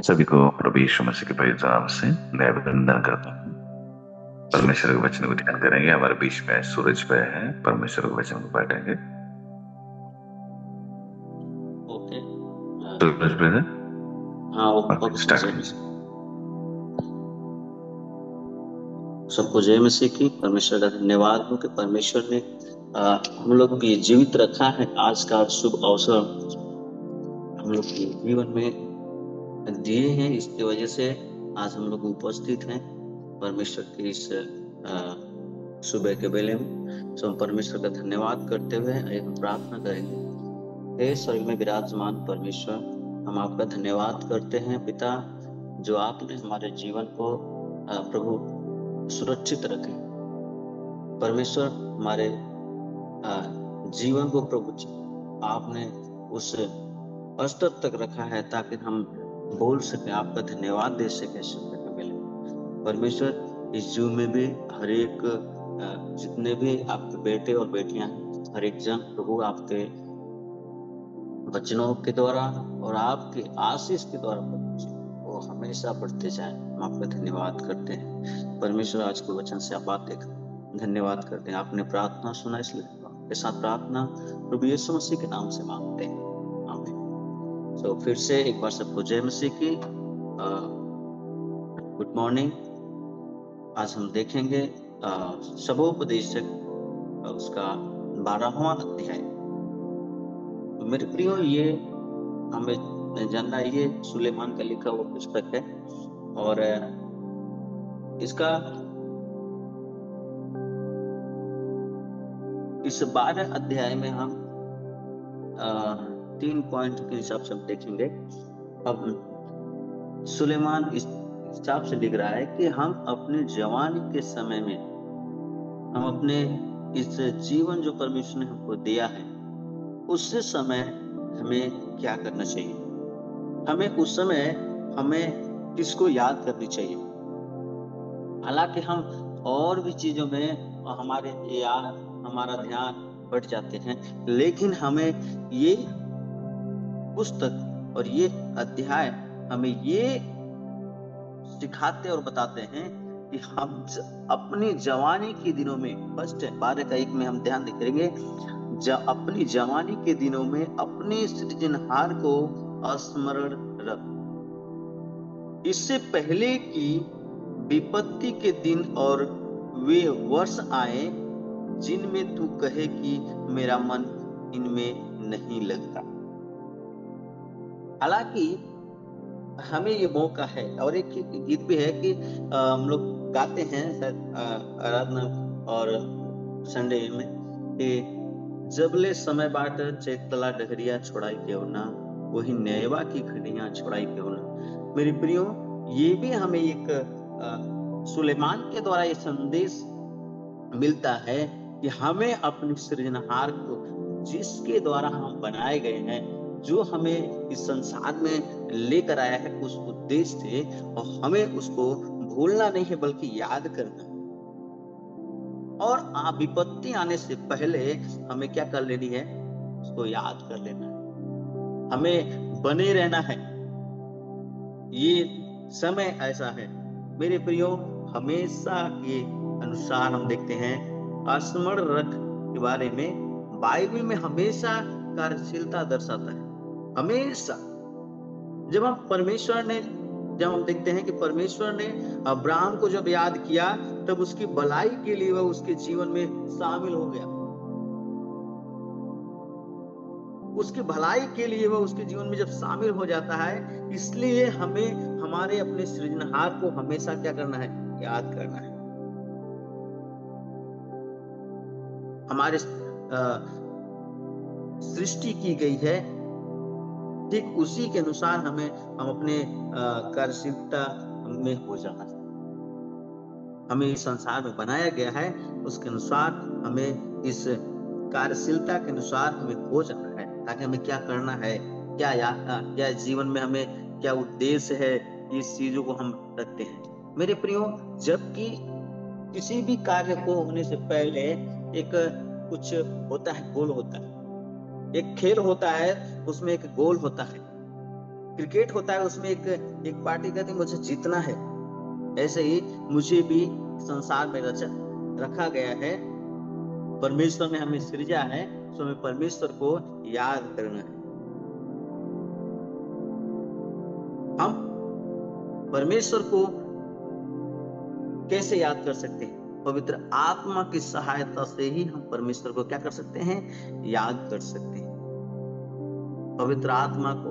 सभी को प्रभु यीशु मसीह के पवित्र नाम से मैं अभिनंदन करता हूँ। परमेश्वर के वचन को ध्यान करेंगे। हमारे बीच में सूरज पे है, परमेश्वर के वचन को बांटेंगे। ओके। सूरज पे है। हाँ, वो ओके, ओके, स्टार्ट जय कीजिए। मसीह। सबको जय मसीह की। परमेश्वर का धन्यवाद हो कि परमेश्वर ने हम लोग को ये जीवित रखा है। आज का शुभ अवसर हम लोग के जीवन में दिए हैं, इसकी वजह से आज हम लोग उपस्थित हैं परमेश्वर के इस सुबह के बेले में। तो हम परमेश्वर का धन्यवाद करते हुए हम प्रार्थना करेंगे। हे स्वर्ग में विराजमान परमेश्वर, हम आपका धन्यवाद करते हैं पिता, जो आपने हमारे जीवन को प्रभु सुरक्षित रखे। परमेश्वर हमारे जीवन को प्रभु जी आपने उस स्तर तक रखा है ताकि हम बोल सके, आपका धन्यवाद दे सके सुबह के बेले में। परमेश्वर, इस जीव में भी हर एक जितने भी आपके बेटे और बेटियां हैं, हर एक जन प्रभु आपके वचनों के द्वारा और आपके आशीष के द्वारा प्रभु जी वो हमेशा बढ़ते जाए। हम आपका धन्यवाद करते हैं परमेश्वर। आज के वचन से आप बात देकर धन्यवाद करते हैं। आपने प्रार्थना सुना, इसलिए आपके साथ प्रार्थना प्रभु यीशु मसीह के नाम से मांगते हैं, आमीन। तो फिर से एक बार सबको जय मसीह की। Good morning. आज हम देखेंगे सबोपदेशक उसका 12वां अध्याय। तो मेरे प्रियो, ये हमें जानना है, ये सुलेमान का लिखा हुआ पुस्तक है और इसका इस 12 अध्याय में हम 3 पॉइंट के हिसाब से हम देखेंगे। अब सुलेमान इस हिसाब से लिख रहा है कि हम अपने जवानी के समय में, हम अपने इस जीवन जो परमेश्वर ने हमको दिया है, उस समय हमें क्या करना चाहिए। हमें उस समय हमें किसको याद करनी चाहिए। हालांकि हम और भी चीजों में हमारा ध्यान बढ़ जाते हैं, लेकिन हमें ये पुस्तक और ये अध्याय हमें ये सिखाते और बताते हैं कि हम अपनी जवानी के दिनों में, फर्स्ट 12 का 1 में हम ध्यान करेंगे, अपनी जवानी के दिनों में अपने सृजनहार को स्मरण रख, इससे पहले कि विपत्ति के दिन और वे वर्ष आए जिनमें तू कहे कि मेरा मन इनमें नहीं लगता। हालांकि हमें ये मौका है, और एक गीत भी है कि हम लोग गाते हैं शायद आराधना और संडे में कि जबले समय बाट चेतला डहरिया छोड़ाई क्यों ना, वही नैवा की घड़ियां छोड़ाई क्यों ना। मेरी प्रियो, ये भी हमें एक सुलेमान के द्वारा ये संदेश मिलता है कि हमें अपने सृजनहार को, जिसके द्वारा हम बनाए गए हैं, जो हमें इस संसार में लेकर आया है उस उद्देश्य से, और हमें उसको भूलना नहीं है बल्कि याद करना है। और विपत्ति आने से पहले हमें क्या कर लेनी है, उसको याद कर लेना है। हमें बने रहना है। ये समय ऐसा है मेरे प्रियो, हमेशा के अनुसार हम देखते हैं स्मरण रख के बारे में बाइबल में हमेशा कार्यशीलता दर्शाता है। हमेशा जब हम देखते हैं कि परमेश्वर ने अब्राहम को जब याद किया, तब उसकी भलाई के लिए वह उसके जीवन में शामिल हो गया। उसकी भलाई के लिए वह उसके जीवन में जब शामिल हो जाता है, इसलिए हमें हमारे अपने सृजनहार को हमेशा क्या करना है, याद करना है। हमारे सृष्टि की गई है, ठीक उसी के अनुसार हम अपने कार्यशीलता में हो जाना है। हमें इस संसार में बनाया गया है, उसके अनुसार हमें इस कार्यशीलता के अनुसार हमें हो जाना है, ताकि हमें क्या करना है, क्या जीवन में हमें क्या उद्देश्य है, इस चीजों को हम रखते हैं। मेरे प्रियो, जबकि किसी भी कार्य को होने से पहले एक कुछ होता है, गोल होता है। एक खेल होता है, उसमें एक गोल होता है। क्रिकेट होता है, उसमें एक एक पार्टी कहती है मुझे जीतना है, ऐसे ही मुझे भी संसार में रखा गया है। परमेश्वर ने हमें सृजा है, तो हमें परमेश्वर को याद करना है। हम परमेश्वर को कैसे याद कर सकते हैं? पवित्र आत्मा की सहायता से ही हम परमेश्वर को क्या कर सकते हैं? याद कर सकते हैं। पवित्र आत्मा को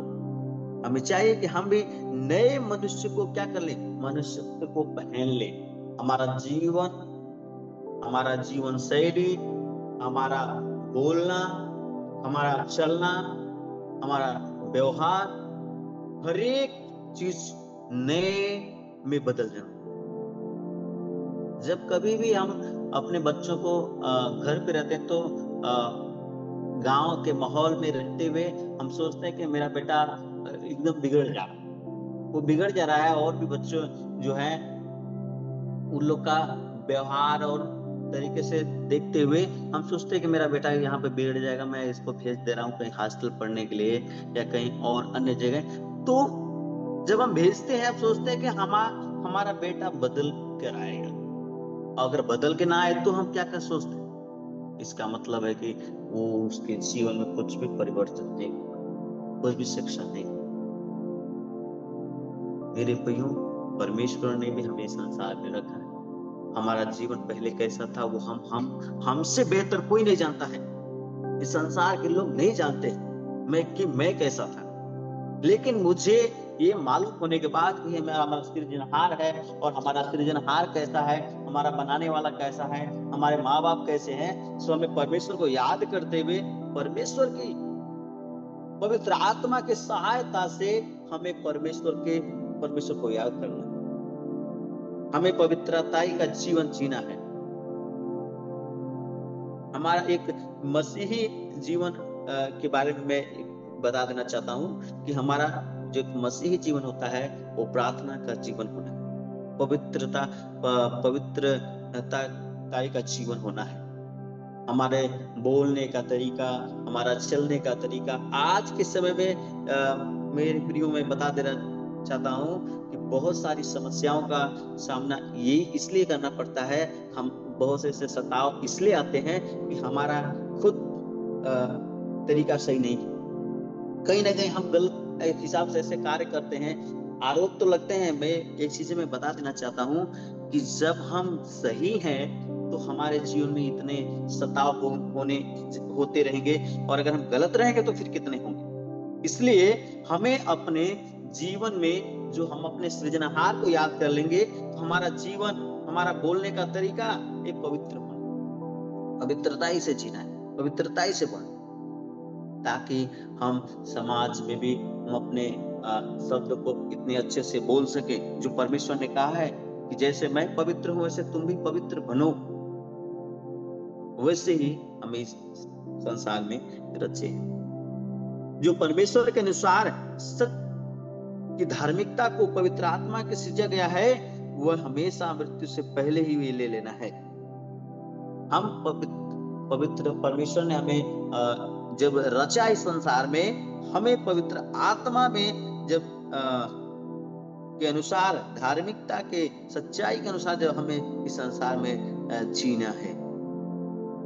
हमें चाहिए कि हम भी नए मनुष्य को क्या कर ले? मनुष्य को पहन ले। हमारा जीवन शैली, हमारा बोलना, हमारा चलना, हमारा व्यवहार, हर एक चीज नए में बदल जाना। जब कभी भी हम अपने बच्चों को घर पे रहते हैं, तो गांव के माहौल में रहते हुए हम सोचते हैं कि मेरा बेटा एकदम बिगड़ जा रहा है, वो बिगड़ जा रहा है। और भी बच्चों जो है उन लोग का व्यवहार और तरीके से देखते हुए हम सोचते हैं कि मेरा बेटा यहाँ पे बिगड़ जाएगा, मैं इसको भेज दे रहा हूँ कहीं हॉस्टल पढ़ने के लिए या कहीं और अन्य जगह। तो जब हम भेजते हैं, हम सोचते हैं कि हमारा बेटा बदल कर आएगा। अगर बदल के ना आए तो हम क्या कर सोचते हैं? इसका मतलब है कि वो उसके जीवन में कुछ भी परिवर्तन नहीं, कोई भी शिक्षा नहीं। मेरे प्रियो, परमेश्वर ने भी हमें संसार में रखा है। हमारा जीवन पहले कैसा था वो हमसे बेहतर कोई नहीं जानता है। इस संसार के लोग नहीं जानते मैं कैसा था। लेकिन मुझे ये मालूम होने के बाद कि हमारा सृजनहार है, और हमारा सृजनहार कैसा है, हमारा बनाने वाला कैसा है, हमारे माँ बाप कैसे हैं, सो हमें परमेश्वर को याद करते हुए परमेश्वर की पवित्र आत्मा की सहायता से हमें परमेश्वर को याद करना है। हमें पवित्रताई का जीवन जीना है। हमारा एक मसीही जीवन के बारे में मैं बता देना चाहता हूं कि हमारा जो एक मसीही जीवन होता है वो प्रार्थना का जीवन होना है, पवित्रता का जीवन होना है। हमारे बोलने का तरीका, हमारा चलने का तरीका आज के समय में मेरे प्रियो में बता देना चाहता हूं कि बहुत सारी समस्याओं का सामना ये इसलिए करना पड़ता है। हम बहुत से ऐसे सताव इसलिए आते हैं कि हमारा खुद तरीका सही नहीं है। कहीं ना कहीं हम गलत हिसाब से ऐसे कार्य करते हैं, आरोप तो लगते हैं। मैं एक चीज में बता देना चाहता हूं कि जब हम सही हैं तो हमारे जीवन में इतने सताव होते रहेंगे, और अगर हम गलत रहेंगे तो फिर कितने होंगे। इसलिए हमें अपने जीवन में जो हम अपने सृजनहार को याद कर लेंगे तो हमारा जीवन, हमारा बोलने का तरीका एक पवित्र होना, पवित्रता ही से जीना है, पवित्रता ही से बढ़ना, ताकि हम समाज में भी हम अपने शब्द को इतने अच्छे से बोल सके जो परमेश्वर ने कहा है कि जैसे मैं पवित्र हूं वैसे तुम भी पवित्र बनो। वैसे ही हमें इस संसार में रचे जो परमेश्वर के अनुसार सत्य की धार्मिकता को पवित्र आत्मा के सृजा गया है, वह हमेशा मृत्यु से पहले ही वे ले लेना है। हम पवित्र परमेश्वर ने हमें जब रचा इस संसार में, हमें पवित्र आत्मा में जब के अनुसार, धार्मिकता के सच्चाई के अनुसार जब हमें इस संसार में जीना है।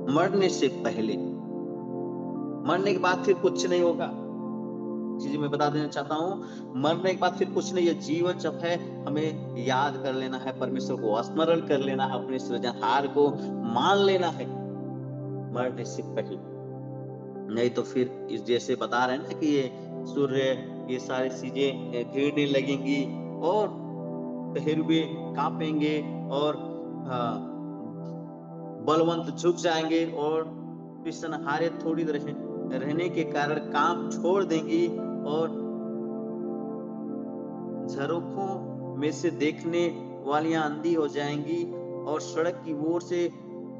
मरने से पहले, मरने के बाद फिर कुछ नहीं होगा। चीज मैं बता देना चाहता हूं, मरने के बाद फिर कुछ नहीं है। जीवन जब है हमें याद कर लेना है, परमेश्वर को स्मरण कर लेना है, अपने सृजनहार को मान लेना है मरने से पहले। नहीं तो फिर इस जैसे बता रहे हैं ना कि ये सूर्य, ये सारी चीजें गिरने लगेंगी और पहरुए कांपेंगे और बलवंत झुक जाएंगे और पिछनहारे थोड़ी रहने के कारण काम छोड़ देंगी और झरोखों में से देखने वालियां अंधी हो जाएंगी और सड़क की ओर से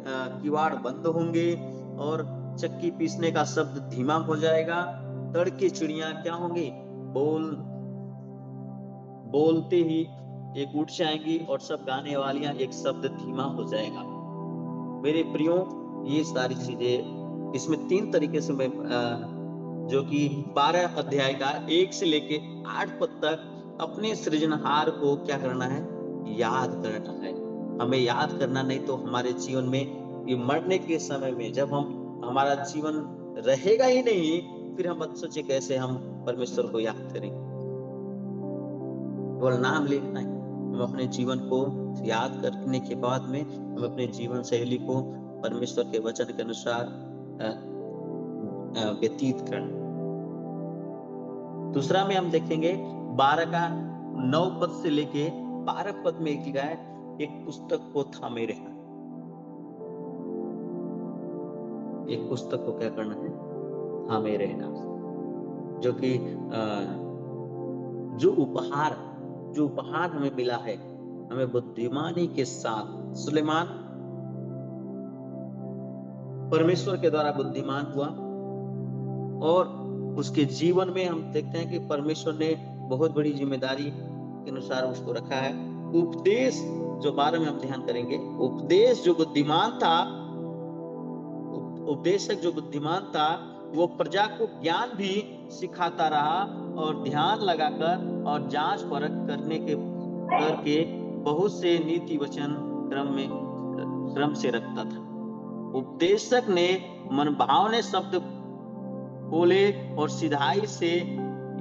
किवाड़ बंद होंगे और चक्की पीसने का शब्द धीमा हो जाएगा। तड़के चिड़ियां क्या होंगी? बोलते ही एक उठ जाएंगी और सब गाने वालियां एक शब्द धीमा हो जाएगा। मेरे प्रियो, ये सारी चीजें, इसमें तीन तरीके से मैं जो कि 12 अध्याय का 1 से लेके 8 पद तक अपने सृजनहार को क्या करना है, याद करना है। हमें याद करना, नहीं तो हमारे जीवन में ये मरने के समय में जब हमारा जीवन रहेगा ही नहीं, फिर हम सोचे कैसे हम परमेश्वर को याद करेंगे। केवल नाम लेना है, हम अपने जीवन को याद करने के बाद में हम अपने जीवन शैली को परमेश्वर के वचन के अनुसार व्यतीत करना। दूसरा में हम देखेंगे 12 का 9 पद से लेके 12 पद में लिखा है, एक पुस्तक को थामे रहना। एक पुस्तक को क्या करना है, थामे रहना। जो कि जो उपहार हमें मिला है, हमें बुद्धिमानी के साथ, सुलेमान परमेश्वर के द्वारा बुद्धिमान हुआ और उसके जीवन में हम देखते हैं कि परमेश्वर ने बहुत बड़ी जिम्मेदारी के अनुसार उसको रखा है। उपदेश जो 12 में हम ध्यान करेंगे, उपदेश जो बुद्धिमान था, उपदेशक जो बुद्धिमान था, वो प्रजा को ज्ञान भी सिखाता रहा और ध्यान लगाकर और जांच परख करके बहुत से नीति वचन क्रम से रखता था। उपदेशक ने मनभावने शब्द बोले और सिधाई से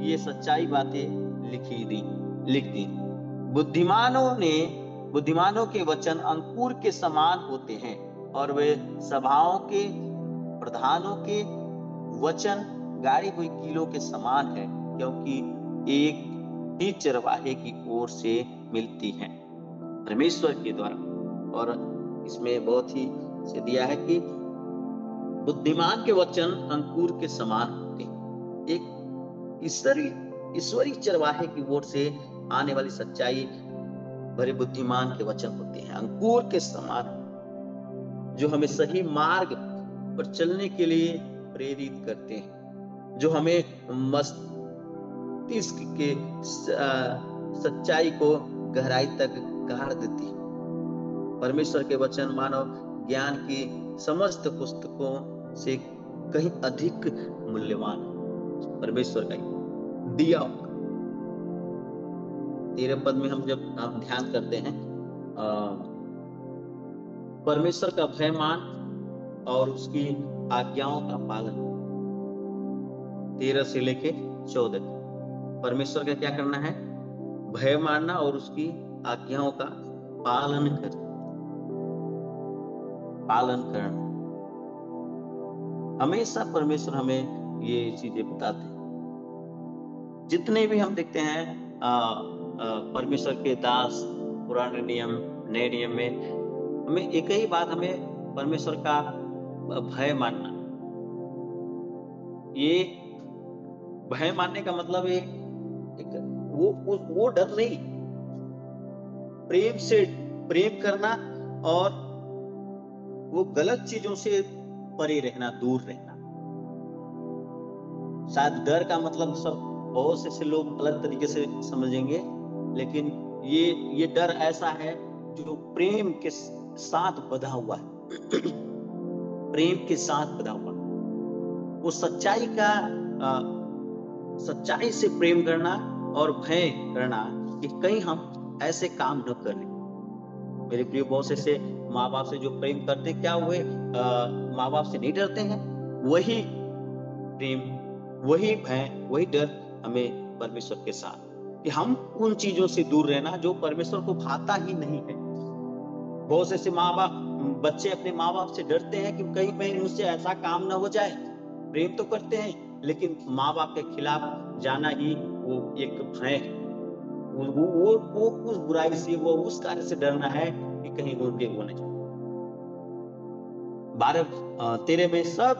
ये सच्चाई बातें लिख दी। बुद्धिमानों के वचन अंकुर के समान होते हैं और वे सभाओं के प्रधानों के वचन गाड़ी हुई कीलों के समान है, क्योंकि एक ही चरवाहे की ओर से मिलती है, परमेश्वर के द्वारा। और इसमें बहुत ही से दिया है कि बुद्धिमान के वचन अंकुर के समान होते हैं। एक ईश्वरीय चरवाहे की ओर से आने वाली सच्चाई भरे बुद्धिमान के वचन होते हैं, अंकुर के समान, जो हमें सही मार्ग पर चलने के लिए प्रेरित करते हैं, जो हमें मस्तिष्क के सच्चाई को गहराई तक गाड़ देती है। परमेश्वर के वचन मानव ज्ञान की समस्त पुस्तकों से कहीं अधिक मूल्यवान है, परमेश्वर का दिया हुआ। 13 पद में हम ध्यान करते हैं, परमेश्वर का भय मान और उसकी आज्ञाओं का पालन। 13 से लेके 14, परमेश्वर का क्या करना है, भय मानना और उसकी आज्ञाओं का पालन करना। हमेशा परमेश्वर हमें ये चीजें बताते हैं। जितने भी हम देखते हैं परमेश्वर के दास पुराने नियम नए नियम में, हमें एक ही बात, हमें परमेश्वर का भय मानना। ये भय मानने का मतलब है वो डर नहीं, प्रेम करना और वो गलत चीजों से परे रहना, दूर रहना। शायद डर का मतलब सब बहुत से लोग अलग तरीके से समझेंगे, लेकिन ये डर ऐसा है जो प्रेम के साथ बंधा हुआ है। प्रेम के साथ बंधा हुआ, वो सच्चाई से प्रेम करना और भय करना कि कहीं हम ऐसे काम न करें। मेरे प्रिय, बहुत से माँ बाप से जो प्रेम करते हैं, क्या हुए माँ बाप से नहीं डरते हैं? वही प्रेम, वही भय, वही डर हमें परमेश्वर के साथ, कि हम उन चीजों से दूर रहना जो परमेश्वर को भाता ही नहीं है। बहुत से बच्चे अपने माँ बाप से डरते हैं कि कहीं मुझसे ऐसा काम ना हो जाए। प्रेम तो करते हैं, लेकिन माँ बाप के खिलाफ जाना ही वो एक भय, वो उस बुराई से, वो उस कार्य से डरना है कि कहीं उनके वो नहीं। 12-13 में सब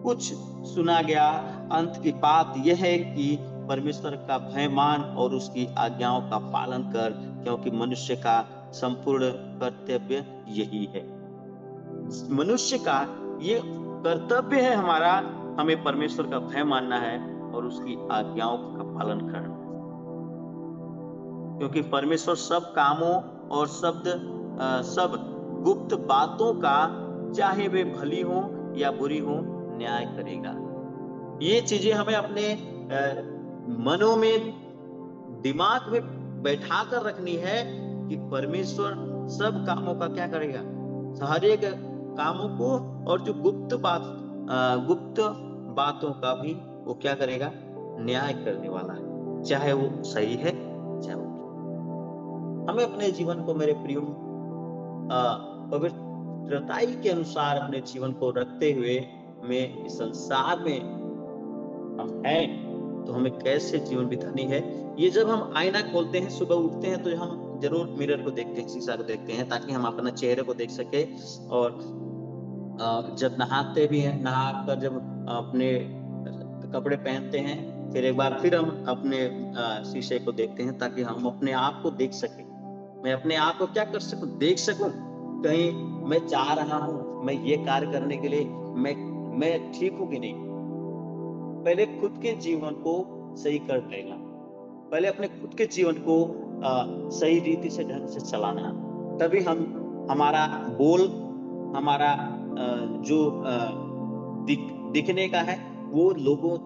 कुछ सुना गया। अंत की बात यह है कि परमेश्वर का भय मान और उसकी आज्ञाओं का पालन कर, क्योंकि मनुष्य का संपूर्ण कर्तव्य यही है। मनुष्य का ये कर्तव्य है हमारा, हमें परमेश्वर का भय मानना है और उसकी आज्ञाओं का पालन करना, क्योंकि परमेश्वर सब कामों और सब गुप्त बातों का, चाहे वे भली हो या बुरी हो, न्याय करेगा। ये चीजें हमें अपने मनों में, दिमाग में बैठा कर रखनी है कि परमेश्वर सब कामों का क्या करेगा, हर एक कामों को, और जो गुप्त बातों का भी वो क्या करेगा, न्याय करने वाला है, चाहे वो सही है चाहे वो। हमें अपने जीवन को मेरे प्रियो पवित्रताई के अनुसार अपने जीवन को रखते हुए में इस संसार में हम हैं, तो हमें कैसे जीवन बितानी है। ये जब हम आईना खोलते हैं, सुबह उठते हैं, तो हम जरूर मिरर को देखते हैं, शीशा को देखते हैं, ताकि हम अपना चेहरे को देख सके। और जब नहाते भी हैं, नहाकर जब अपने कपड़े पहनते हैं, फिर एक बार फिर हम अपने शीशे को देखते हैं, ताकि हम अपने आप को देख सके। मैं अपने आप को क्या कर सकूं, देख सकूं, कहीं मैं चाह रहा हूं मैं ये कार्य करने के लिए मैं ठीक हूं कि नहीं। पहले खुद के जीवन को सही कर लेना, पहले अपने खुद के जीवन को सही रीति से, ढंग से चलाना, तभी हम हमारा बोल, हमारा जो दिखने का है वो लोगों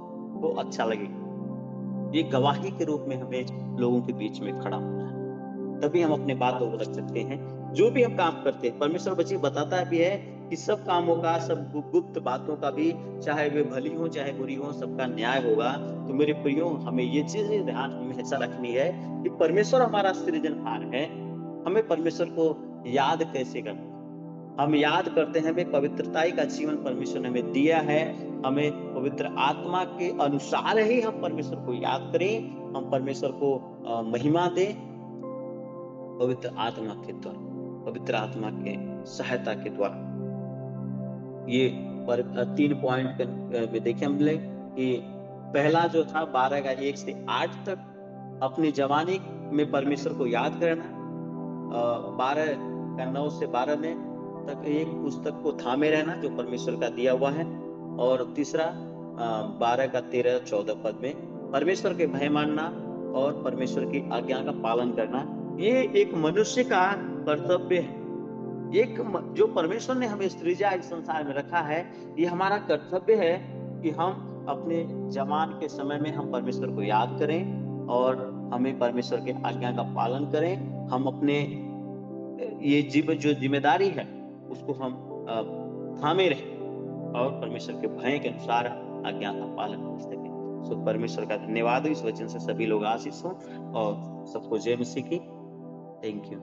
को अच्छा लगेगा। ये गवाही के रूप में हमें लोगों के बीच में खड़ा होना है, तभी हम अपने बातों को रख सकते हैं। जो भी हम काम करते हैं, परमेश्वर बच्चे बताता भी है कि सब कामों का, सब गुप्त बातों का भी, चाहे वे भली हो चाहे बुरी हो, सबका न्याय होगा। तो मेरे प्रियो, हमें ये चीज ध्यान हमेशा रखनी है कि परमेश्वर हमारा सृजनहार है। हमें परमेश्वर को याद कैसे करना, हम याद करते हैं, हमें पवित्रताई का जीवन परमेश्वर ने हमें दिया है। हमें पवित्र आत्मा के अनुसार ही हम परमेश्वर को याद करें, हम परमेश्वर को महिमा दें, पवित्र आत्मा के द्वारा, पवित्र आत्मा के सहायता के द्वारा। ये 3 पॉइंट में देखे हमने कि पहला जो था 12 का 1 से 8 तक, अपनी जवानी में परमेश्वर को याद करना। 12 का 9 से 12 में तक एक पुस्तक को थामे रहना जो परमेश्वर का दिया हुआ है। और तीसरा 12 का 13-14 पद में परमेश्वर के भय मानना और परमेश्वर की आज्ञा का पालन करना, ये एक मनुष्य का कर्तव्य है। एक जो परमेश्वर ने हमें सृजा इस संसार में रखा है, ये हमारा कर्तव्य है कि हम अपने जवान के समय में हम परमेश्वर को याद करें और हमें परमेश्वर के आज्ञा का पालन करें। हम अपने ये जो जिम्मेदारी है उसको हम थामे रहें और परमेश्वर के भय के अनुसार आज्ञा का पालन कर सकें। सो परमेश्वर का धन्यवाद हो, इस वचन से सभी लोग आशीष हो और सबको जय मसीह की। Thank you.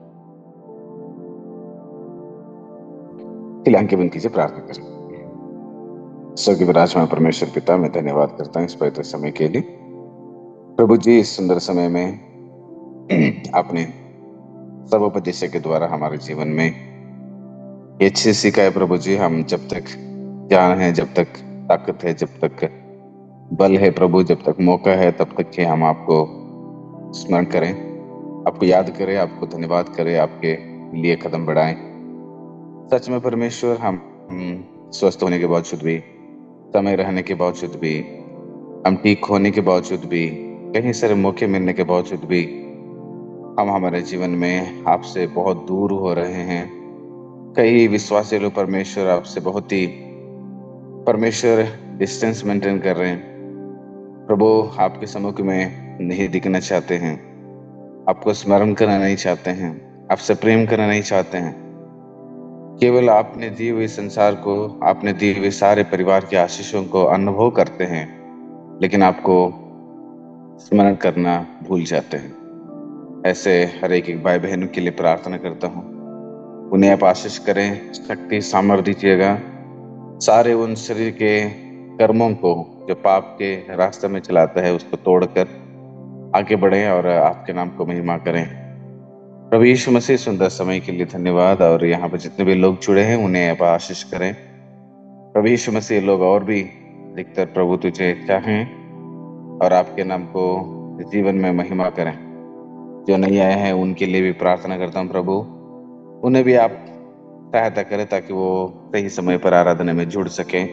आंखें बंद कीजिए, प्रार्थना करें। स्वर्गीय विराजमान परमेश्वर पिता, मैं धन्यवाद करता हूँ इस पवित्र समय के लिए। प्रभु जी, इस सुंदर समय में आपने सर्वोपदेश के द्वारा हमारे जीवन में ये अच्छी सीखा है प्रभु जी। हम जब तक जान है, जब तक ताकत है, जब तक बल है प्रभु, जब तक मौका है, तब तक कि हम आपको स्मरण करें, आपको याद करें, आपको धन्यवाद करें, आपके लिए कदम बढ़ाएं। सच में परमेश्वर, हम स्वस्थ होने के बावजूद भी, समय रहने के बावजूद भी, हम ठीक होने के बावजूद भी, कहीं सारे मौके मिलने के बावजूद भी हम हमारे जीवन में आपसे बहुत दूर हो रहे हैं। कई विश्वासी लोग परमेश्वर आपसे बहुत ही परमेश्वर डिस्टेंस मेंटेन कर रहे हैं। प्रभु, आपके सम्मुख में नहीं दिखना चाहते हैं, आपको स्मरण करना नहीं चाहते हैं, आपसे प्रेम करना नहीं चाहते हैं। केवल आपने दिए हुए संसार को, आपने दिए हुए सारे परिवार के आशीषों को अनुभव करते हैं, लेकिन आपको स्मरण करना भूल जाते हैं। ऐसे हर एक भाई बहनों के लिए प्रार्थना करता हूँ, उन्हें आप आशीष करें, शक्ति सामर्थ्य दीजिएगा। सारे उन शरीर के कर्मों को जो पाप के रास्ते में चलाता है उसको तोड़कर आगे बढ़े और आपके नाम को महिमा करें। प्रभु यीशु मसीह, सुंदर समय के लिए धन्यवाद। और यहाँ पर जितने भी लोग जुड़े हैं उन्हें आप आशीष करें। प्रभु यीशु मसीह, लोग और भी अधिकतर प्रभु तुझे चाहें और आपके नाम को जीवन में महिमा करें। जो नहीं आए हैं उनके लिए भी प्रार्थना करता हूँ प्रभु, उन्हें भी आप सहायता करें ताकि वो सही समय पर आराधना में जुड़ सकें,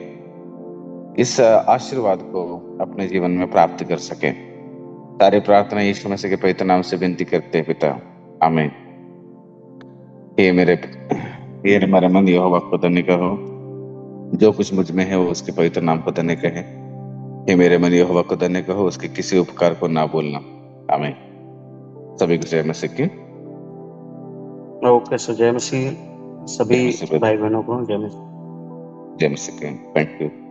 इस आशीर्वाद को अपने जीवन में प्राप्त कर सकें। सारी प्रार्थना यीशु मसीह के पवित्र नाम से विनती करते हैं पिता, आमीन। ये हमारे मन यहोवा को धन्य कहो, जो कुछ मुझ में है वो उसके पवित्र नाम को धन्य कहे। कि मेरे मन यहोवा को धन्य कहो, उसके किसी उपकार को ना भूलना। आमीन। सभी को जय मसीह की। ओके सर, जय मसीह। जय सभी मसीह। भाई बहनों को जय मसीह। जय मसीह की। Thank you.